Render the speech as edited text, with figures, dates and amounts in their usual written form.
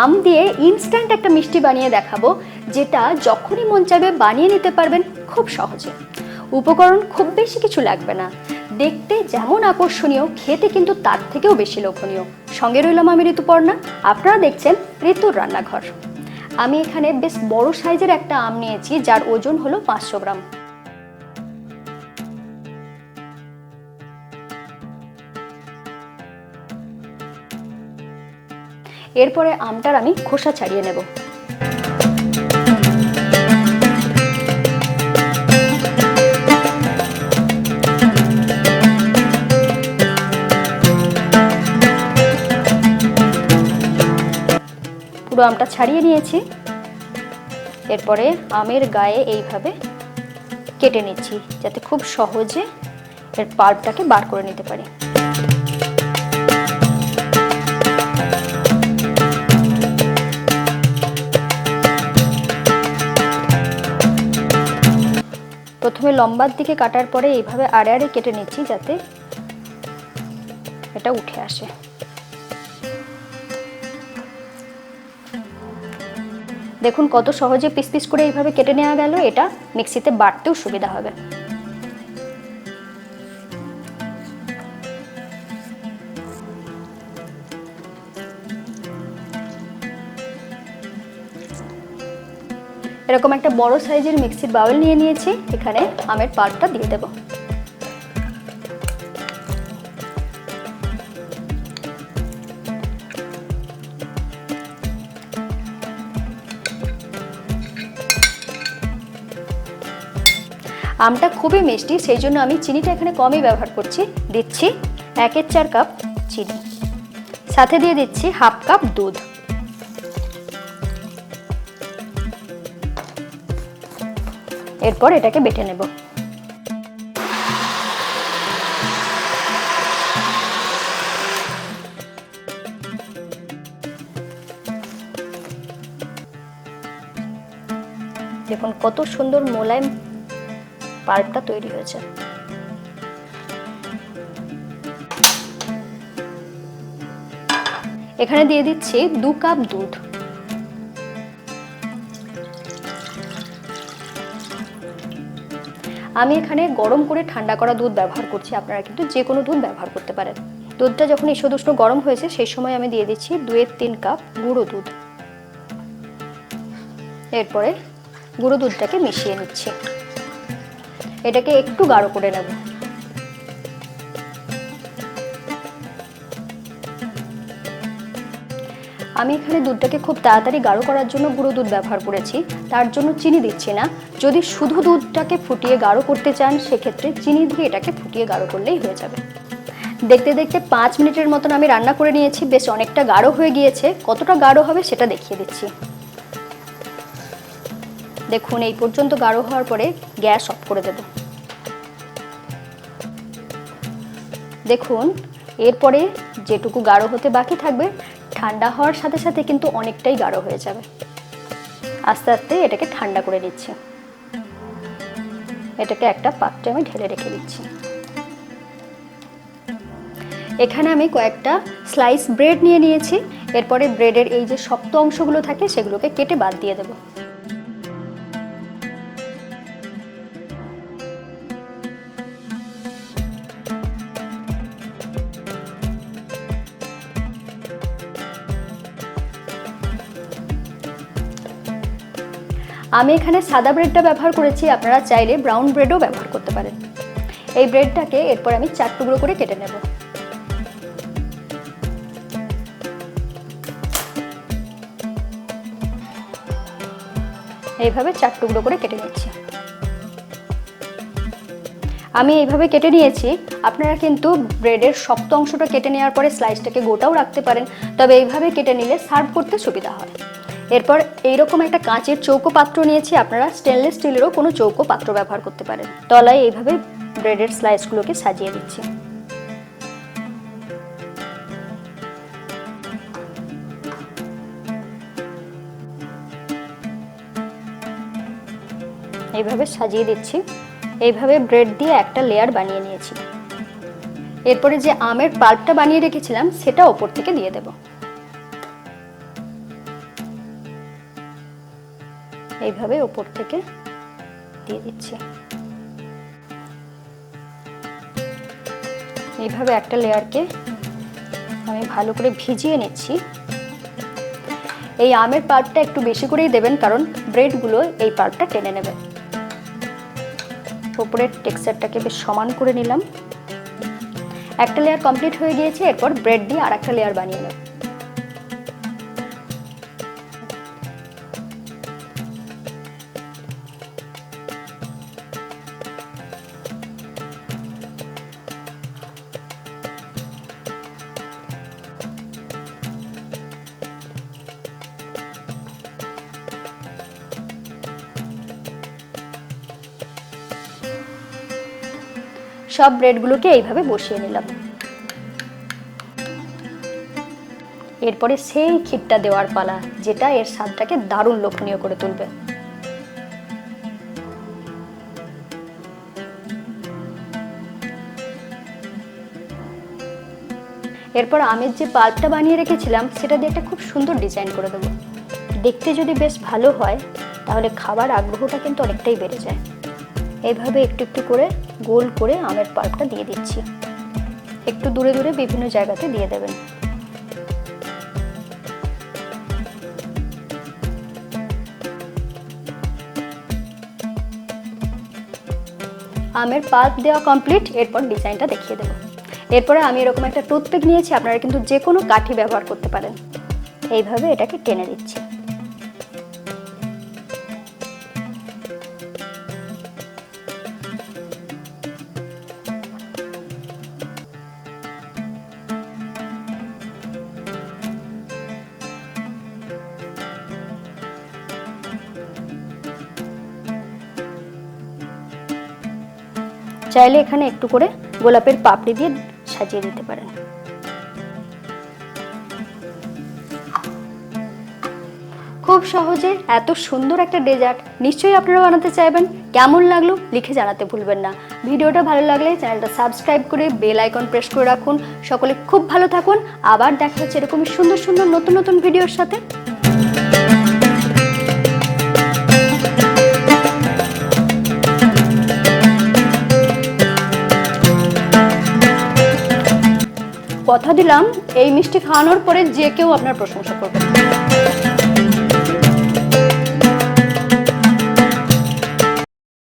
আম দিয়ে ইনস্ট্যান্ট একটা মিষ্টি বানিয়ে দেখাবো, যেটা যখনই মন চাইবে বানিয়ে নিতে পারবেন খুব সহজে। উপকরণ খুব বেশি কিছু লাগবে না, দেখতে যেমন আকর্ষণীয় খেতে কিন্তু তার থেকেও বেশি লোভনীয়। সঙ্গে রইলাম আমি ঋতুপর্ণা, আপনারা দেখছেন ঋতুর রান্নাঘর। আমি এখানে বেশ বড় সাইজের একটা আম নিয়েছি, যার ওজন হলো 500 গ্রাম। এরপরে আমটার আমি খোসা ছাড়িয়ে নেব। পুরো আমটা ছাড়িয়ে নিয়েছি। এরপরে আমের গায়ে এইভাবে কেটে নিচ্ছি, যাতে খুব সহজে এর পাল্পটাকে বার করে নিতে পারি। প্রথমে লম্বার দিকে কাটার পরে এইভাবে আড়ে আড়ে কেটে নিচ্ছি, যাতে এটা উঠে আসে। দেখুন কত সহজে পিস পিস করে এইভাবে কেটে নেওয়া গেল। এটা মিক্সিতে বাটতেও সুবিধা হবে। এরকম একটা বড় সাইজের মিক্সির বাউল নিয়ে নিয়েছি। এখানে আমের পাল্পটা দিয়ে দেব। আমটা খুবই মিষ্টি, সেই জন্য আমি চিনিটা এখানে কমই ব্যবহার করছি। দিচ্ছি 1/4 কাপ চিনি, সাথে দিয়ে দিচ্ছি 1/2 কাপ দুধ। এরপর এটাকে বেটে নেব। দেখুন কত সুন্দর মোলায়েম পাল্পটা তৈরি হয়েছে। এখানে দিয়ে দিচ্ছি 2 কাপ দুধ। আমি এখানে গরম করে ঠান্ডা করা দুধ ব্যবহার করছি, আপনারা কিন্তু যে কোনো দুধ ব্যবহার করতে পারেন। দুধটা যখন ঈষদুষ্ণ গরম হয়েছে, সেই সময় আমি দিয়ে দিচ্ছি 2-3 কাপ গুঁড়ো দুধ। এরপরে গুঁড়ো দুধটাকে মিশিয়ে নিচ্ছি। এটাকে একটু গাঢ় করে নেব। আমি এখানে দুধটাকে খুব তাড়াতাড়ি গাঢ় করার জন্য গুঁড়ো দুধ ব্যবহার করেছি, তার জন্য চিনি দিচ্ছি না। যদি শুধু দুধটাকে ফুটিয়ে গাঢ় করতে চান, সেক্ষেত্রে চিনি দিয়ে এটাকে ফুটিয়ে গাঢ় করলেই হয়ে যাবে। দেখতে দেখতে 5 মিনিটের মতন আমি রান্না করে নিয়েছি। বেশ অনেকটা গাঢ় হয়ে গিয়েছে। কতটা গাঢ় হবে সেটা দেখিয়ে দিচ্ছি। দেখুন এই পর্যন্ত গাঢ় হওয়ার পরে গ্যাস অফ করে দেব। দেখুন এরপরে যেটুকু গাঢ় হতে বাকি থাকবে, ঠান্ডা হওয়ার সাথে সাথে কিন্তু অনেকটাই গাঢ় হয়ে যাবে। আস্তে আস্তে এটাকে ঠান্ডা করে নিচ্ছি। এটাকে একটা পাত্রে আমি ঢেলে রেখে দিচ্ছি। এখানে আমি কয়েকটা স্লাইস ব্রেড নিয়ে নিয়েছি। এরপরে ব্রেডের এই যে শক্ত অংশগুলো থাকে, সেগুলোকে কেটে বাদ দিয়ে দেব। আমি এখানে সাদা ব্রেডটা ব্যবহার করেছি, আপনারা চাইলে ব্রাউন ব্রেডও ব্যবহার করতে পারেন। এই ব্রেডটাকে এরপর আমি 4 টুকরো করে কেটে নেব। এইভাবে 4 টুকরো করে কেটে নিচ্ছি। আমি এইভাবে কেটে নিয়েছি। আপনারা কিন্তু ব্রেডের শক্ত অংশটা কেটে নেওয়ার পরে স্লাইসটাকে গোটাও রাখতে পারেন, তবে এইভাবে কেটে নিলে সার্ভ করতে সুবিধা হয়। এরপর এইরকম একটা কাঁচের চৌকো পাত্র নিয়েছি। আপনারা স্টেনলেস স্টিলেরও কোনো চৌকো পাত্র ব্যবহার করতে পারেন। তলায় এইভাবে ব্রেডের স্লাইসগুলোকে সাজিয়ে দিচ্ছি। এইভাবে সাজিয়ে দিচ্ছি। এইভাবে ব্রেড দিয়ে একটা লেয়ার বানিয়ে নিয়েছি। এরপরে যে আমের পাল্পটা বানিয়ে রেখেছিলাম, সেটা ওপর থেকে দিয়ে দেব। এইভাবে উপর থেকে দিয়ে দিচ্ছি। এইভাবে একটা লেয়ারকে আমি ভালো করে ভিজিয়ে নিচ্ছি। এই আমের পাল্পটা একটু বেশি করেই দেবেন, কারণ ব্রেডগুলো এই পাল্পটা টেনে নেবে। উপরের টেক্সচারটাকে বেশ সমান করে নিলাম। একটা লেয়ার কমপ্লিট হয়ে গিয়েছে, এরপর ব্রেড দিয়ে আর একটা লেয়ার বানিয়ে নেব। সব ব্রেডগুলোকে এইভাবে বসিয়ে নিলাম। এরপরে সেই ক্ষীরটা দেওয়ার পালা, যেটা এর স্বাদটাকে দারুণ লোভনীয় করে তুলবে। এরপর আমের যে পাল্পটা বানিয়ে রেখেছিলাম সেটা দিয়ে একটা খুব সুন্দর ডিজাইন করে দেবো। দেখতে যদি বেশ ভালো হয় তাহলে খাবার আগ্রহটা কিন্তু অনেকটাই বেড়ে যায়। এইভাবে একটু একটু করে গোল করে আমের পাল্পটা দিয়ে দিচ্ছি। একটু দূরে দূরে বিভিন্ন জায়গাতে দিয়ে দেবেন। আমের পাল্প দেওয়া কমপ্লিট, এরপর ডিজাইনটা দেখিয়ে দেবো। এরপরে আমি এরকম একটা টুথপিক নিয়েছি, আপনারা কিন্তু যে কোনো কাঠি ব্যবহার করতে পারেন। এইভাবে এটাকে টেনে দিচ্ছি। চাইলে এখানে একটু করে গোলাপের পাপড়ি দিয়ে সাজিয়ে দিতে পারেন। খুব সহজে এত সুন্দর একটা ডেজার্ট নিশ্চয়ই আপনারা বানাতে চাইবেন। কেমন লাগলো লিখে জানাতে ভুলবেন না। ভিডিওটা ভালো লাগলে চ্যানেলটা সাবস্ক্রাইব করে বেল আইকন প্রেস করে রাখুন। সকলে খুব ভালো থাকুন। আবার দেখা হচ্ছে এরকমই সুন্দর সুন্দর নতুন নতুন ভিডিওর সাথে। কথা দিলাম এই মিষ্টি খাওয়ানোর পরে যে কেউ আপনার প্রশংসা করবে।